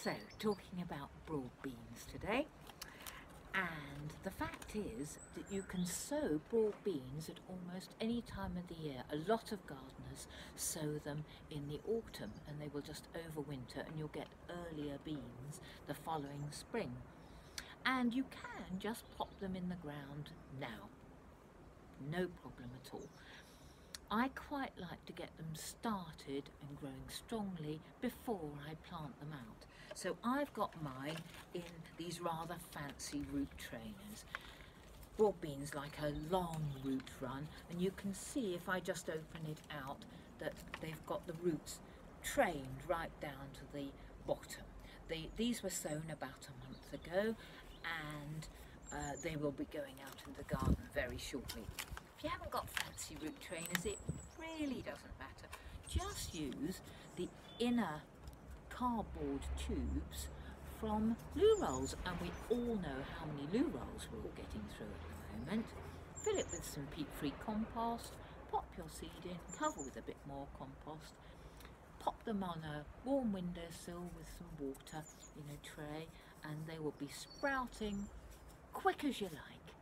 So, talking about broad beans today, and the fact is that you can sow broad beans at almost any time of the year. A lot of gardeners sow them in the autumn and they will just overwinter and you'll get earlier beans the following spring. And you can just pop them in the ground now, no problem at all. I quite like to get them started and growing strongly before I plant them out. So I've got mine in these rather fancy root trainers. Broad beans like a long root run, and you can see if I just open it out that they've got the roots trained right down to the bottom. These were sown about a month ago, and they will be going out in the garden very shortly. If you haven't got fancy root trainers, it really doesn't matter. Just use the inner cardboard tubes from loo rolls, and we all know how many loo rolls we're all getting through at the moment. Fill it with some peat-free compost, pop your seed in, cover with a bit more compost, pop them on a warm windowsill with some water in a tray, and they will be sprouting quick as you like.